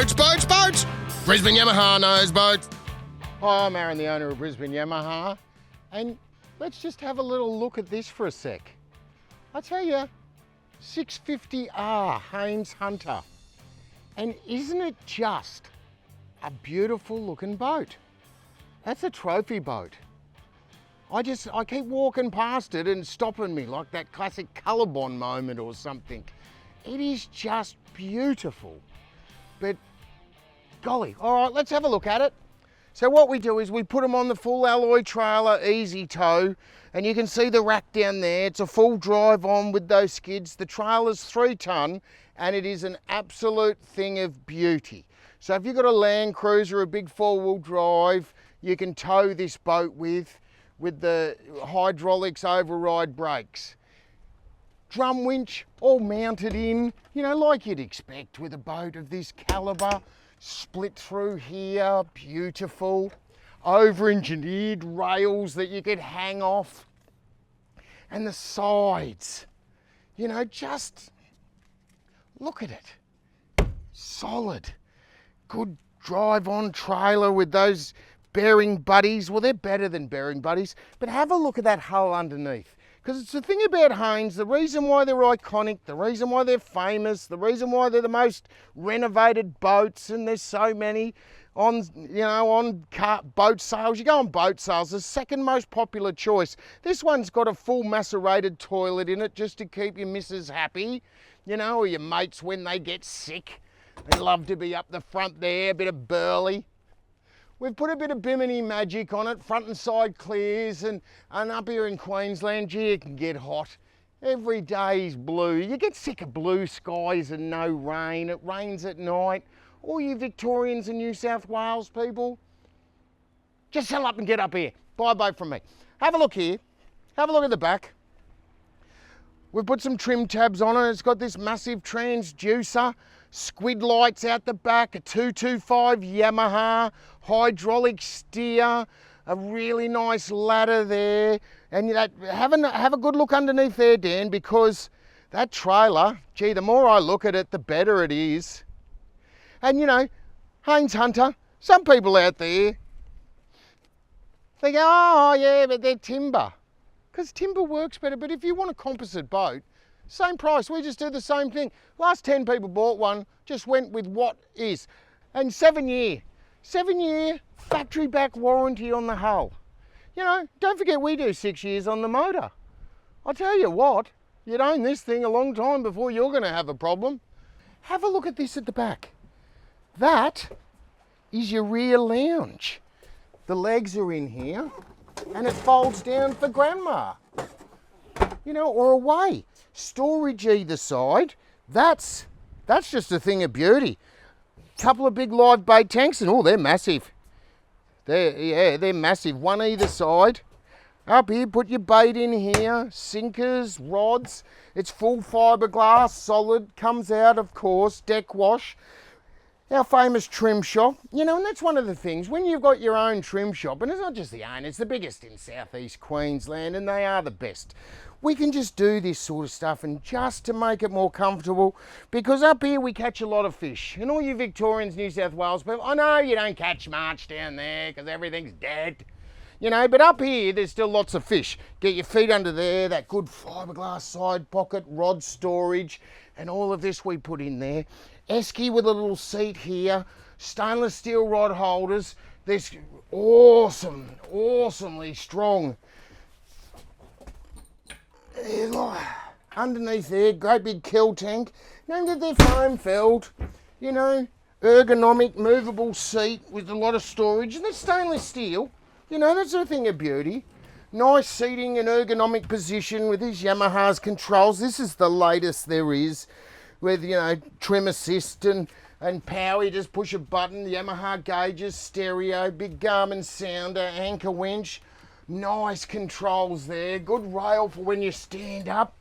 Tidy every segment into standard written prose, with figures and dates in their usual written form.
Boats, boats, boats! Brisbane Yamaha knows boats. Hi, I'm Aaron, the owner of Brisbane Yamaha, and let's just have a little look at this for a sec. I tell you, 650R Haines Hunter, and isn't it just a beautiful looking boat? That's a trophy boat. I keep walking past it and stopping me like that classic Colorbond moment or something. It is just beautiful. But golly, all right, let's have a look at it. So what we do is we put them on the full alloy trailer, easy tow, and you can see the rack down there. It's a full drive on with those skids. The trailer's 3 ton and it is an absolute thing of beauty. So if you've got a Land Cruiser, a big 4-wheel drive, you can tow this boat with the hydraulics override brakes. Drum winch all mounted in, you know, like you'd expect with a boat of this caliber. Split through here, beautiful. Over-engineered rails that you could hang off. And the sides, you know, just look at it. Solid. Good drive-on trailer with those bearing buddies. Well, they're better than bearing buddies, but have a look at that hull underneath. Because it's the thing about Haines, the reason why they're iconic, the reason why they're famous, the reason why they're the most renovated boats, and there's so many on, boat sales. You go on boat sales, the second most popular choice. This one's got a full macerated toilet in it just to keep your missus happy, you know, or your mates when they get sick. They love to be up the front there, a bit of burley. We've put a bit of Bimini magic on it, front and side clears, and up here in Queensland, gee, it can get hot. Every day's blue. You get sick of blue skies and no rain. It rains at night. All you Victorians and New South Wales people, just sell up and get up here. Buy a boat from me. Have a look here. Have a look at the back. We've put some trim tabs on it. It's got this massive transducer. Squid lights out the back, a 225 Yamaha, hydraulic steer, a really nice ladder there. And have a good look underneath there, Dan, because that trailer, gee, the more I look at it, the better it is. And you know, Haines Hunter, some people out there, they go, oh yeah, but they're timber. Because timber works better, but if you want a composite boat, same price, we just do the same thing. Last 10 people bought one, just went with what is. And 7-year factory back warranty on the hull. You know, don't forget we do 6 years on the motor. I'll tell you what, you'd own this thing a long time before you're gonna have a problem. Have a look at this at the back. That is your rear lounge. The legs are in here and it folds down for grandma. You know, or away. Storage either side. That's just a thing of beauty. Couple of big live bait tanks, and oh, they're massive. They're massive. One either side. Up here, put your bait in here. Sinkers, rods. It's full fiberglass, solid. Comes out, of course. Deck wash. Our famous trim shop, you know, and that's one of the things, when you've got your own trim shop, and it's not just the own, it's the biggest in southeast Queensland, and they are the best. We can just do this sort of stuff, and just to make it more comfortable, because up here we catch a lot of fish, and all you Victorians, New South Wales people, I know you don't catch much down there, because everything's dead, you know, but up here there's still lots of fish. Get your feet under there, that good fiberglass side pocket, rod storage, and all of this we put in there. Esky with a little seat here, stainless steel rod holders. This awesomely strong. Underneath there, great big kill tank. Named that they're foam filled, you know, ergonomic, movable seat with a lot of storage, and it's stainless steel. You know, that's a thing of beauty. Nice seating and ergonomic position with these Yamaha's controls. This is the latest there is, with, you know, trim assist and power. You just push a button. Yamaha gauges, stereo, big Garmin sounder, anchor winch. Nice controls there. Good rail for when you stand up.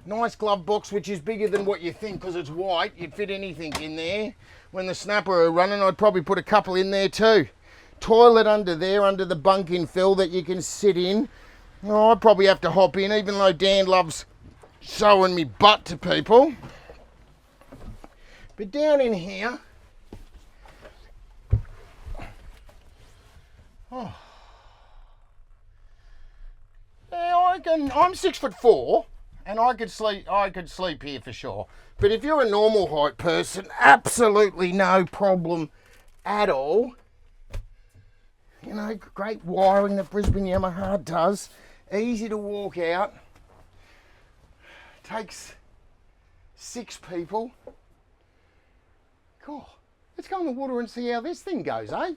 Nice glove box, which is bigger than what you think because it's white. You'd fit anything in there. When the snapper are running, I'd probably put a couple in there too. Toilet under there, under the bunk infill that you can sit in. Oh, I'd probably have to hop in, even though Dan loves showing me butt to people. But down in here, oh, yeah, I'm 6'4", and I could sleep here for sure. But if you're a normal height person, absolutely no problem at all. You know, great wiring that Brisbane Yamaha does. Easy to walk out. Takes 6 people. Cool. Let's go in the water and see how this thing goes, eh?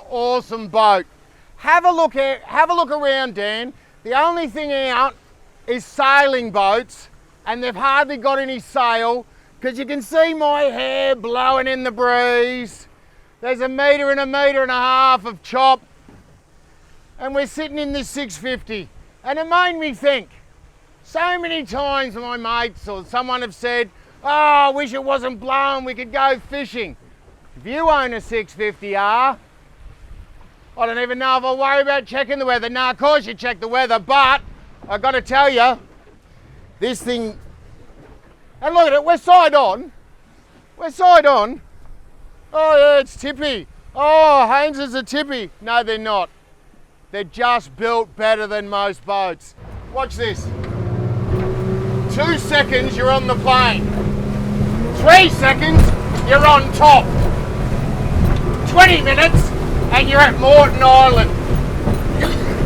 Awesome boat. Have a look around, Dan. The only thing out is sailing boats, and they've hardly got any sail, because you can see my hair blowing in the breeze. There's 1 metre and 1.5 metres of chop, and we're sitting in this 650. And it made me think, so many times my mates or someone have said, oh, I wish it wasn't blowing, we could go fishing. If you own a 650R, I don't even know if I'll worry about checking the weather. Now, of course you check the weather, but I've got to tell you, this thing, and look at it, we're side on. We're side on. Oh yeah, it's tippy. Oh, Haines is a tippy. No, they're not. They're just built better than most boats. Watch this. 2 seconds, you're on the plane. 3 seconds, you're on top. 20 minutes and you're at Moreton Island.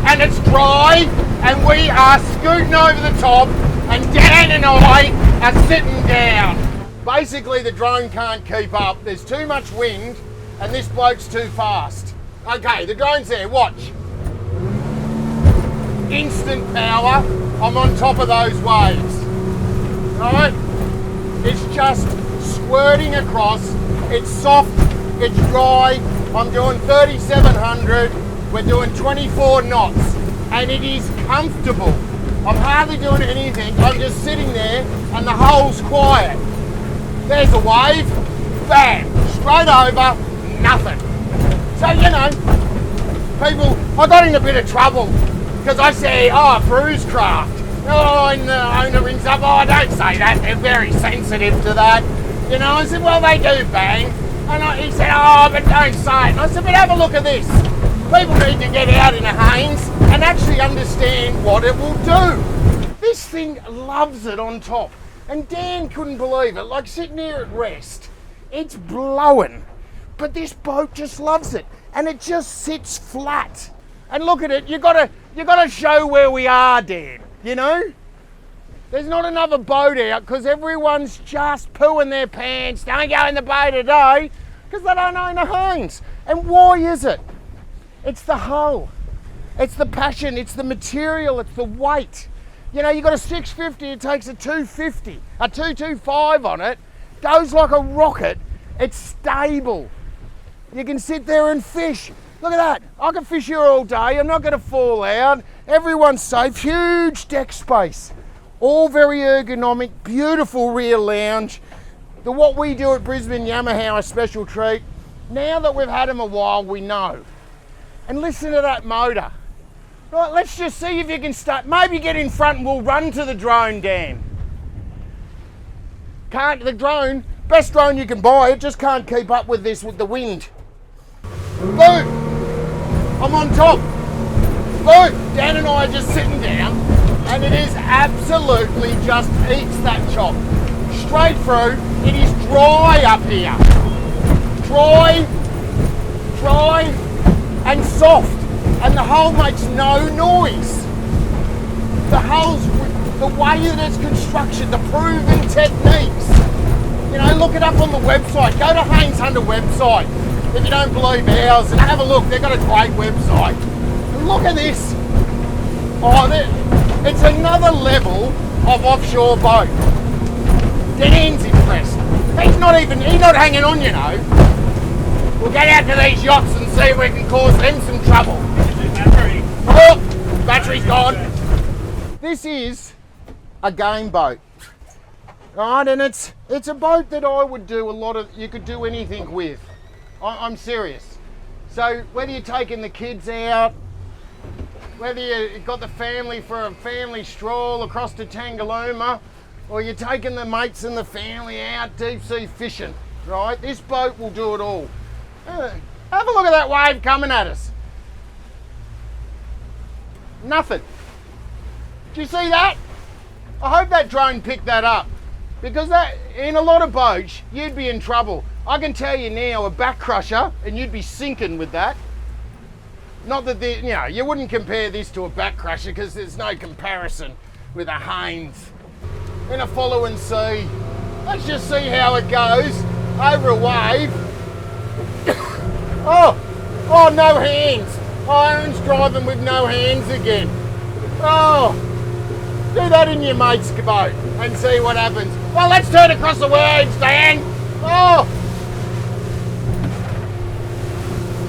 And it's dry and we are scooting over the top and Dan and I are sitting down. Basically the drone can't keep up. There's too much wind and this boat's too fast. Okay, the drone's there, watch. Instant power, I'm on top of those waves. Alright? It's just squirting across, it's soft, it's dry. I'm doing 3,700, we're doing 24 knots, and it is comfortable. I'm hardly doing anything, I'm just sitting there, and the hull's quiet. There's a wave, bam, straight over, nothing. So, you know, people, I got in a bit of trouble, because I say, oh, cruise craft. Oh, and the owner rings up, oh, don't say that, they're very sensitive to that. You know, I said, well, they do bang. And he said, oh, but don't say it. And I said, but have a look at this. People need to get out in a Haines and actually understand what it will do. This thing loves it on top. And Dan couldn't believe it. Like sitting here at rest, it's blowing. But this boat just loves it. And it just sits flat. And look at it, you gotta show where we are, Dan, you know? There's not another boat out because everyone's just pooing their pants. Don't go in the boat today because they don't own a Haines. And why is it? It's the hull. It's the passion. It's the material. It's the weight. You know, you got a 650, it takes a 250, a 225 on it. Goes like a rocket. It's stable. You can sit there and fish. Look at that. I can fish here all day. I'm not going to fall out. Everyone's safe. Huge deck space. All very ergonomic, beautiful rear lounge. What we do at Brisbane Yamaha, a special treat. Now that we've had them a while, we know. And listen to that motor. Right, let's just see if you can start. Maybe get in front and we'll run to the drone, Dan. The drone, best drone you can buy, it just can't keep up with this with the wind. Boom! I'm on top. Boom! Dan and I are just sitting down. And it is absolutely just eats that chop. Straight through, it is dry up here. Dry, and soft. And the hull makes no noise. The hull's, the way that it's constructed, the proven techniques. You know, look it up on the website. Go to Haines Hunter website if you don't believe ours and have a look. They've got a great website. And look at this. Oh, it's another level of offshore boat. Dan's impressed. He's not hanging on, you know. We'll get out to these yachts and see if we can cause them some trouble. Battery. Oh, battery's gone. This is a game boat, right? And it's a boat that I would do a lot of. You could do anything with. I'm serious. So whether you're taking the kids out, whether you've got the family for a family stroll across to Tangalooma, or you're taking the mates and the family out deep sea fishing, right? This boat will do it all. Have a look at that wave coming at us. Nothing. Did you see that? I hope that drone picked that up, because that, in a lot of boats, you'd be in trouble. I can tell you now, a back crusher, and you'd be sinking with that. Not that you wouldn't compare this to a back crusher, because there's no comparison with a Haines in a following sea. Let's just see how it goes over a wave. Oh, no hands. Aaron's driving with no hands again. Oh, do that in your mate's boat and see what happens. Well, let's turn across the waves, Dan. Oh,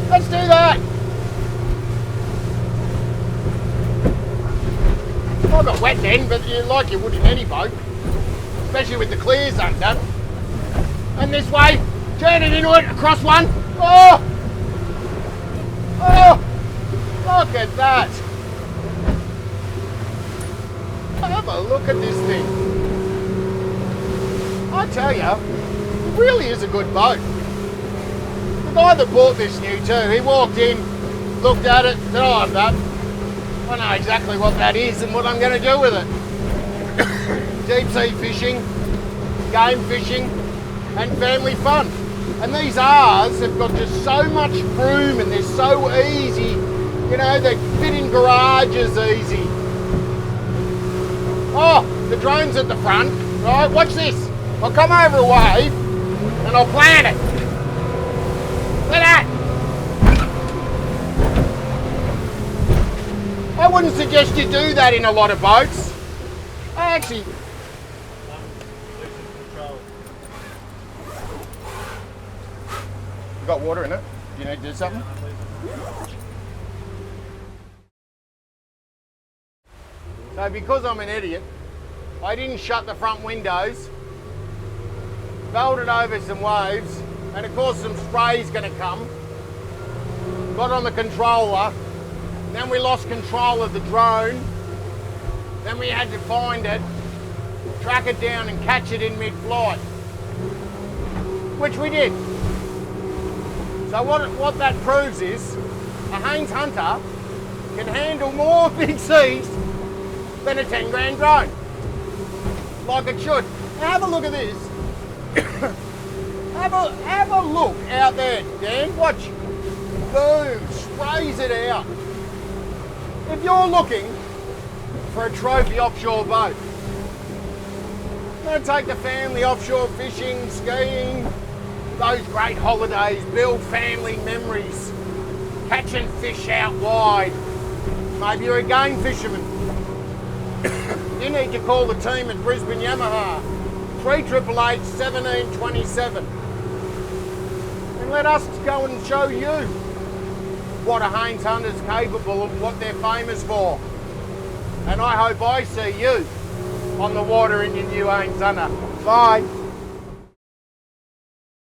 let's do that. I got wet then, but like you would in any boat, especially with the clears under. And this way, turn it into it, across one. Oh, look at that. Have a look at this thing. I tell you, it really is a good boat. The guy that bought this new too, he walked in, looked at it, said, oh, I know exactly what that is and what I'm going to do with it. Deep sea fishing, game fishing, and family fun. And these R's have got just so much room and they're so easy. You know, they fit in garages easy. Oh, the drone's at the front. Right, watch this. I'll come over a wave and I'll plant it. Look at that. I wouldn't suggest you do that in a lot of boats. I actually... You got water in it? Do you need to do something? So because I'm an idiot, I didn't shut the front windows, belted over some waves, and of course some spray's going to come. Got on the controller, then we lost control of the drone, then we had to find it, track it down and catch it in mid-flight, which we did. So what that proves is a Haines Hunter can handle more big seas than a 10 grand drone, like it should. Now have a look at this. have a look out there, Dan. Watch. Boom, sprays it out. If you're looking for a trophy offshore boat, you're going to take the family offshore fishing, skiing, those great holidays, build family memories, catching fish out wide. Maybe you're a game fisherman. You need to call the team at Brisbane Yamaha, 3888 1727, and let us go and show you what a Haines Hunter's capable of, what they're famous for. And I hope I see you on the water in your new Haines Hunter. Bye.